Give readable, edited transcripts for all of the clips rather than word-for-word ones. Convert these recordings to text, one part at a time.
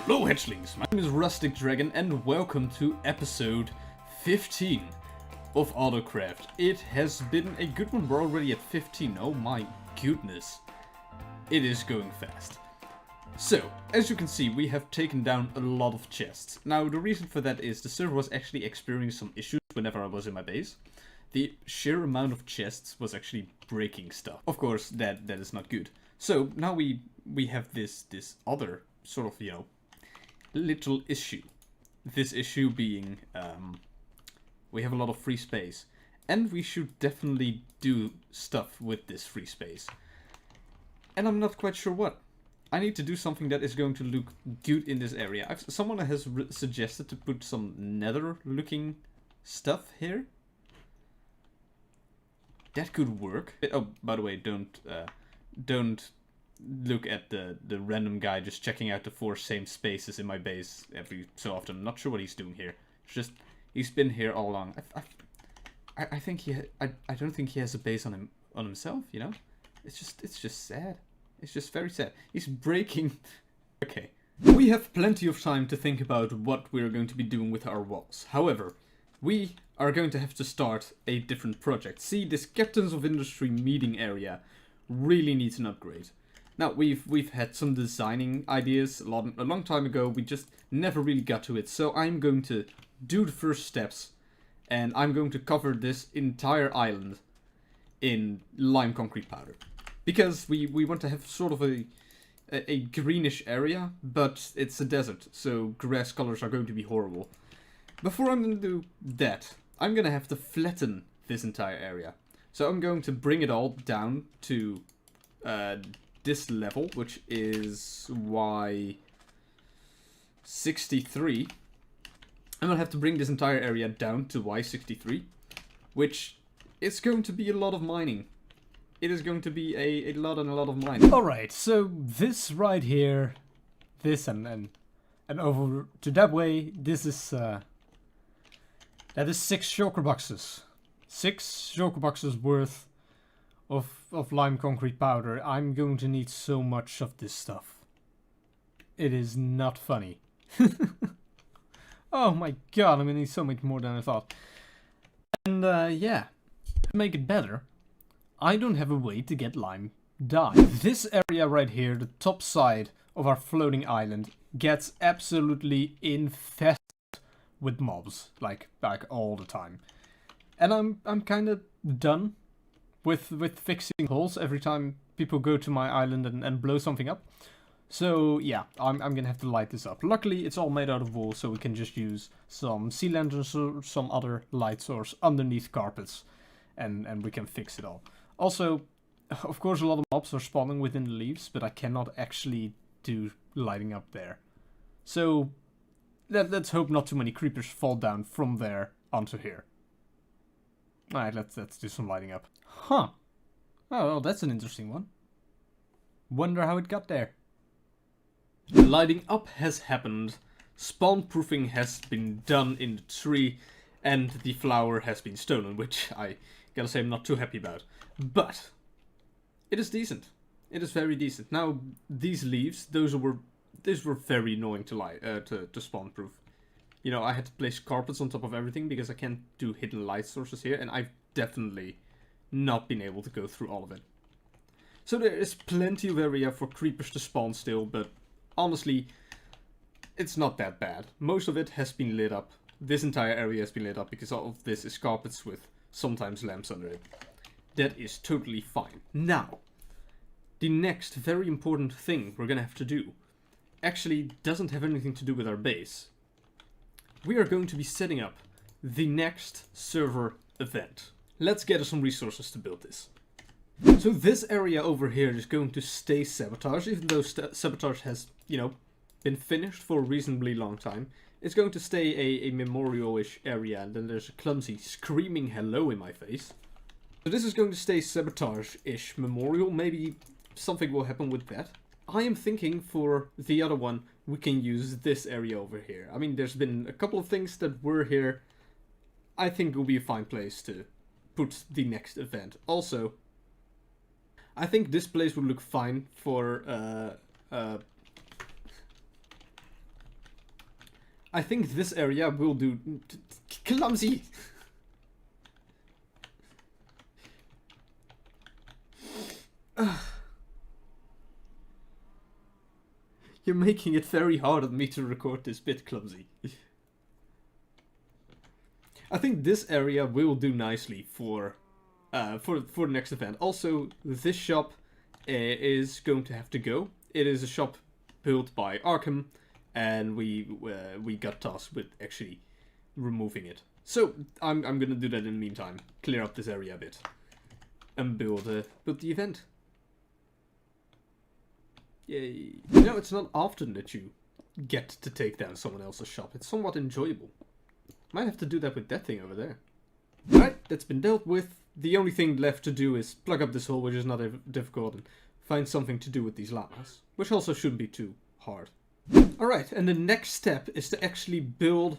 Hello hatchlings, my name is RusticDragon and welcome to episode 15 of Autocraft. It has been a good one, we're already at 15, oh my goodness. It is going fast. So, as you can see, we have taken down a lot of chests. Now, the reason for that is the server was actually experiencing some issues whenever I was in my base. The sheer amount of chests was actually breaking stuff. Of course, that is not good. So, now we have this other sort of, little issue. This issue being, we have a lot of free space. And we should definitely do stuff with this free space. And I'm not quite sure what. I need to do something that is going to look good in this area. Someone has suggested to put some nether looking stuff here. That could work. Oh, by the way, don't look at the random guy just checking out the 4 same spaces in my base every so often. I'm not sure what he's doing here. It's just, he's been here all along. I think I don't think he has a base on himself, you know? It's just sad. It's just very sad. He's breaking... Okay. We have plenty of time to think about what we're going to be doing with our walls. However, we are going to have to start a different project. See, this Captains of Industry meeting area really needs an upgrade. Now, we've had some designing ideas a long time ago. We just never really got to it. So I'm going to do the first steps. And I'm going to cover this entire island in lime concrete powder. Because we want to have sort of a greenish area, but it's a desert, so grass colors are going to be horrible. Before I'm going to do that, I'm going to have to flatten this entire area. So I'm going to bring it all down to this level, which is Y63. I'm going to have to bring this entire area down to Y63, which is going to be a lot of mining. It is going to be a lot and a lot of mining. Alright, so this right here, this and over to that way, this is, that is 6 shulker boxes. 6 shulker boxes worth of lime concrete powder. I'm going to need so much of this stuff. It is not funny. Oh my god, I'm gonna need so much more than I thought. And yeah, to make it better, I don't have a way to get lime dye. This area right here, the top side of our floating island, gets absolutely infested with mobs, like all the time. And I'm kind of done with fixing holes every time people go to my island and blow something up. So yeah, I'm gonna have to light this up. Luckily, it's all made out of wool, so we can just use some sea lanterns or some other light source underneath carpets, and we can fix it all. Also, of course, a lot of mobs are spawning within the leaves, but I cannot actually do lighting up there. So, let's hope not too many creepers fall down from there onto here. Alright, let's do some lighting up. Huh. Oh, well, that's an interesting one. Wonder how it got there. Lighting up has happened, spawn proofing has been done in the tree, and the flower has been stolen, which I gotta say I'm not too happy about. But it is decent. It is very decent. Now these leaves, these were very annoying to spawn proof. You know, I had to place carpets on top of everything because I can't do hidden light sources here, and I've definitely not been able to go through all of it. So there is plenty of area for creepers to spawn still, but honestly, it's not that bad. Most of it has been lit up. This entire area has been lit up because all of this is carpets with sometimes lamps under it. That is totally fine. Now, the next very important thing we're gonna have to do actually doesn't have anything to do with our base. We are going to be setting up the next server event. Let's gather some resources to build this. So this area over here is going to stay sabotage, even though sabotage has, been finished for a reasonably long time. It's going to stay a memorial-ish area, and then there's a clumsy screaming hello in my face. So this is going to stay sabotage-ish memorial. Maybe something will happen with that. I am thinking for the other one, we can use this area over here. I mean, there's been a couple of things that were here. I think it will be a fine place to put the next event. Also, I think this place would look fine for I think this area will do... Clumsy! You're making it very hard on me to record this bit, Clumsy. I think this area will do nicely for the next event. Also, this shop is going to have to go. It is a shop built by Arkham, and we got tasked with actually removing it. So I'm gonna do that in the meantime. Clear up this area a bit and build the event. Yay! You know, it's not often that you get to take down someone else's shop. It's somewhat enjoyable. Might have to do that with that thing over there. Alright, that's been dealt with. The only thing left to do is plug up this hole, which is not difficult, and find something to do with these llamas, which also shouldn't be too hard. Alright, and the next step is to actually build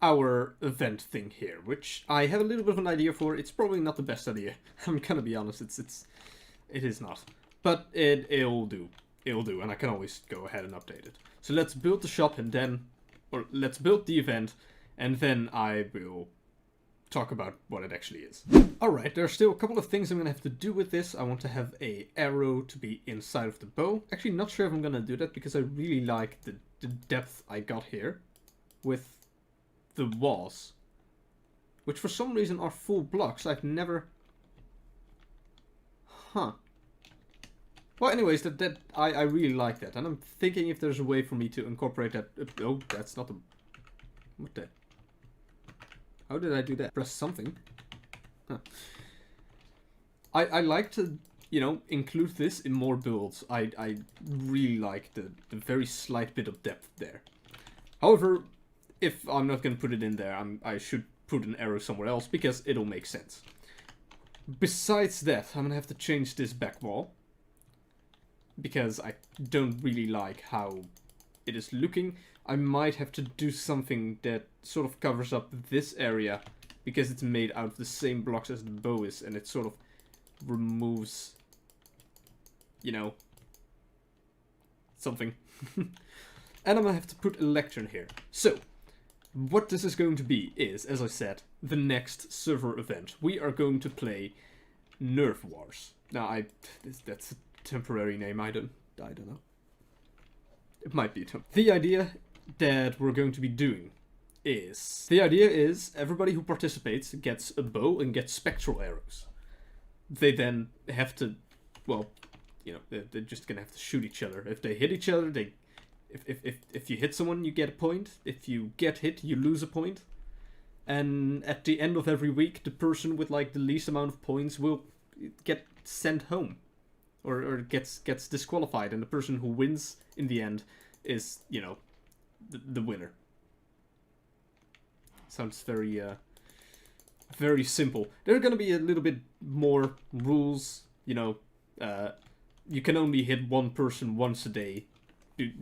our event thing here, which I have a little bit of an idea for. It's probably not the best idea. I'm gonna be honest, it is not. But it'll do. It'll do, and I can always go ahead and update it. So let's build the shop and then, or let's build the event, and then I will talk about what it actually is. Alright, there are still a couple of things I'm gonna have to do with this. I want to have a arrow to be inside of the bow. Actually, not sure if I'm gonna do that, because I really like the depth I got here with the walls, which for some reason are full blocks. I've never... Huh. Well, anyways, I really like that, and I'm thinking if there's a way for me to incorporate that. Oh, that's not a... What the... How did I do that? Press something. Huh. I like to, you know, include this in more builds. I really like the very slight bit of depth there. However, if I'm not going to put it in there, I should put an arrow somewhere else, because it'll make sense. Besides that, I'm going to have to change this back wall, because I don't really like how it is looking. I might have to do something that sort of covers up this area, because it's made out of the same blocks as the bow is, and it sort of removes, you know, something. And I'm gonna have to put a lectern here. So, what this is going to be is, as I said, the next server event. We are going to play Nerf Wars. Now, that's a temporary name. I don't know. It might be. The idea that we're going to be doing is... The idea is everybody who participates gets a bow and gets spectral arrows. They then have to... Well, you know, they're just gonna have to shoot each other. If they hit each other, they... If you hit someone, you get a point. If you get hit, you lose a point. And at the end of every week, the person with, like, the least amount of points will get sent home. Or gets disqualified, and the person who wins in the end is, you know, the winner. Sounds very, very simple. There are gonna be a little bit more rules, you know. You can only hit one person once a day,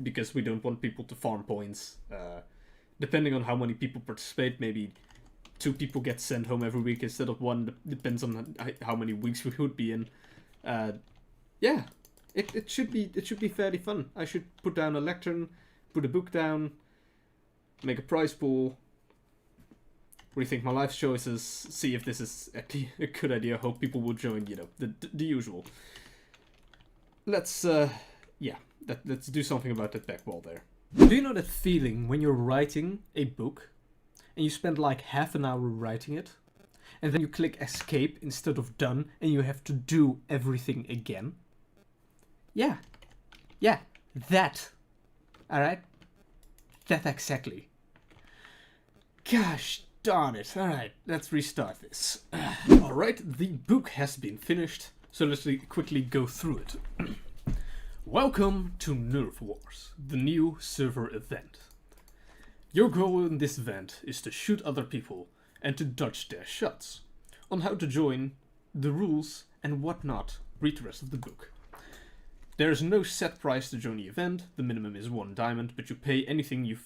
because we don't want people to farm points. Depending on how many people participate, maybe 2 people get sent home every week instead of 1. Depends on how many weeks we would be in. Yeah, it should be fairly fun. I should put down a lectern, put a book down, make a prize pool, rethink my life choices, see if this is actually a good idea. Hope people will join. You know, the usual. Let's let's do something about that back wall there. Do you know that feeling when you're writing a book and you spend like half an hour writing it, and then you click escape instead of done, and you have to do everything again? Yeah, that. Alright? That exactly. Gosh darn it. Alright, let's restart this. Alright, the book has been finished, so let's quickly go through it. Welcome to Nerf Wars, the new server event. Your goal in this event is to shoot other people and to dodge their shots. On how to join, the rules, and whatnot, read the rest of the book. There is no set price to join the event. The minimum is 1 diamond, but you pay anything you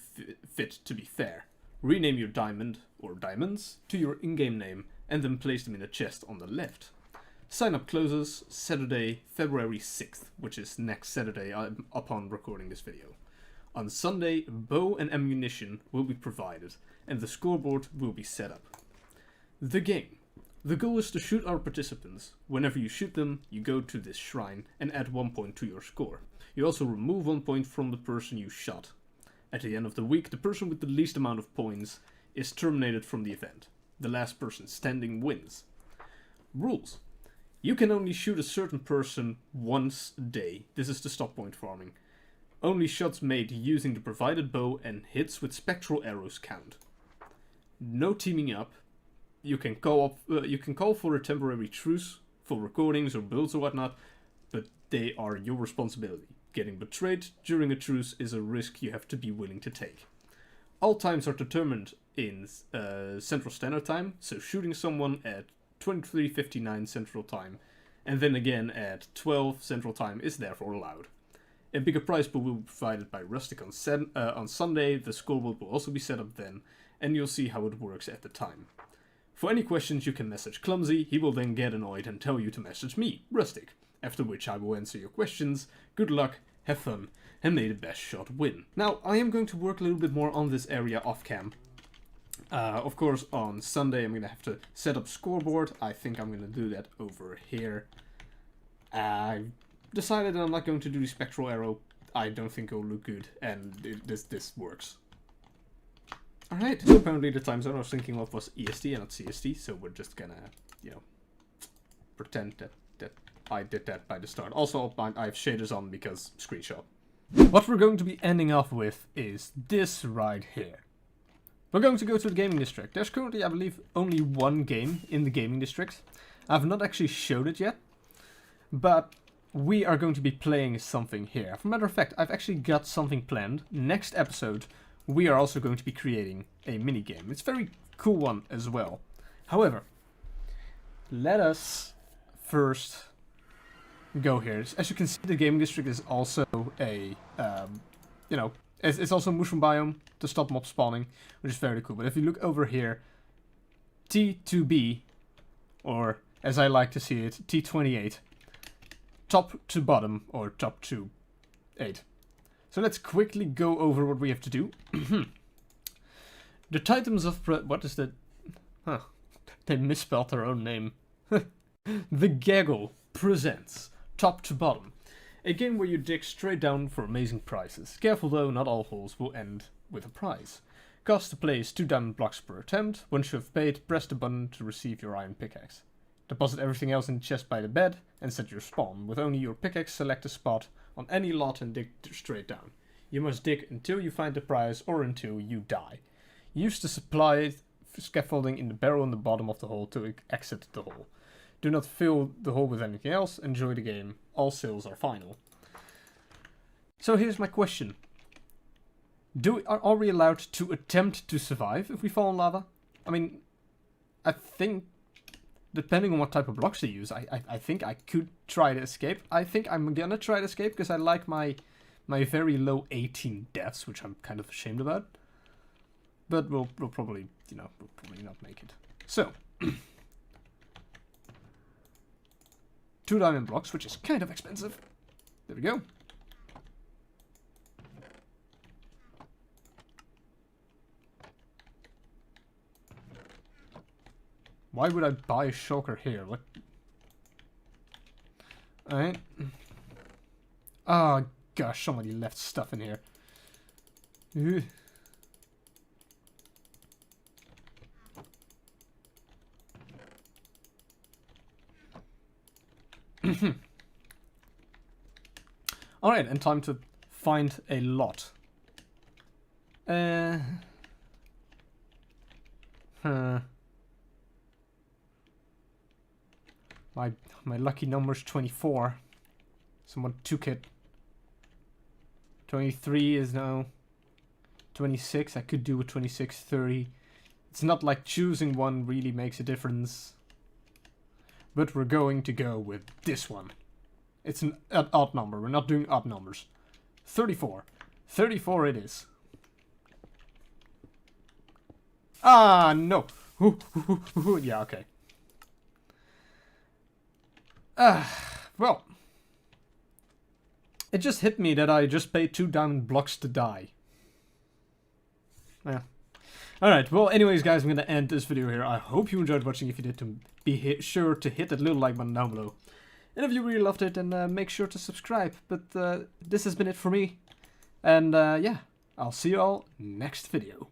fit to be fair. Rename your diamond, or diamonds, to your in-game name, and then place them in a chest on the left. Sign up closes Saturday, February 6th, which is next Saturday upon recording this video. On Sunday, bow and ammunition will be provided, and the scoreboard will be set up. The game. The goal is to shoot our participants. Whenever you shoot them, you go to this shrine and add 1 point to your score. You also remove 1 point from the person you shot. At the end of the week, the person with the least amount of points is terminated from the event. The last person standing wins. Rules. You can only shoot a certain person once a day. This is the stop point farming. Only shots made using the provided bow and hits with spectral arrows count. No teaming up. You can call for a temporary truce for recordings or builds or whatnot, but they are your responsibility. Getting betrayed during a truce is a risk you have to be willing to take. All times are determined in Central Standard Time, so shooting someone at 23:59 Central Time and then again at 12 Central Time is therefore allowed. A bigger prize pool will be provided by Rustic on Sunday. The scoreboard will also be set up then, and you'll see how it works at the time. For any questions, you can message Clumsy. He will then get annoyed and tell you to message me, Rustic, after which I will answer your questions. Good luck, have fun, and may the best shot win. Now, I am going to work a little bit more on this area off-cam. Of course, on Sunday I'm going to have to set up scoreboard. I think I'm going to do that over here. I decided that I'm not going to do the spectral arrow. I don't think it will look good, and this works. Alright, so apparently the time zone I was thinking of was EST and not CST, so we're just gonna, pretend that I did that by the start. Also, I have shaders on because screenshot. What we're going to be ending off with is this right here. We're going to go to the gaming district. There's currently, I believe, only one game in the gaming district. I've not actually showed it yet, but we are going to be playing something here. As a matter of fact, I've actually got something planned. Next episode, we are also going to be creating a mini game. It's a very cool one as well. However, let us first go here. As you can see, the gaming district is also a, it's also a mushroom biome to stop mob spawning, which is very cool. But if you look over here, T2B, or as I like to see it, T28, top to bottom, or top to 8. So let's quickly go over what we have to do. The Titans of... what is that? Huh. They misspelled their own name. The Gaggle presents Top to Bottom. A game where you dig straight down for amazing prizes. Careful though, not all holes will end with a prize. Cost to play is 2 diamond blocks per attempt. Once you have paid, press the button to receive your iron pickaxe. Deposit everything else in the chest by the bed and set your spawn. With only your pickaxe, select a spot on any lot and dig straight down. You must dig until you find the prize or until you die. Use the supplied scaffolding in the barrel in the bottom of the hole to exit the hole. Do not fill the hole with anything else. Enjoy the game. All sales are final. So here's my question. Are we allowed to attempt to survive if we fall in lava? I mean, I think, depending on what type of blocks they use, I think I could try to escape. I think I'm gonna try to escape because I like my very low 18 deaths, which I'm kind of ashamed about. But we'll probably, we'll probably not make it. So, 2 diamond blocks, which is kind of expensive. There we go. Why would I buy a shulker here? What? Alright. Oh gosh, somebody left stuff in here. Ugh. Alright, and time to find a lot. My lucky number's 24. Someone took it. 23 is now 26. I could do a 26, 30. It's not like choosing one really makes a difference. But we're going to go with this one. It's an odd number. We're not doing odd numbers. 34. 34 it is. Ah, no. Yeah, okay. Well. It just hit me that I just paid 2 diamond blocks to die. Yeah. Alright, well anyways guys, I'm gonna end this video here. I hope you enjoyed watching. If you did, be sure to hit that little like button down below. And if you really loved it, then make sure to subscribe. But this has been it for me. And yeah, I'll see you all next video.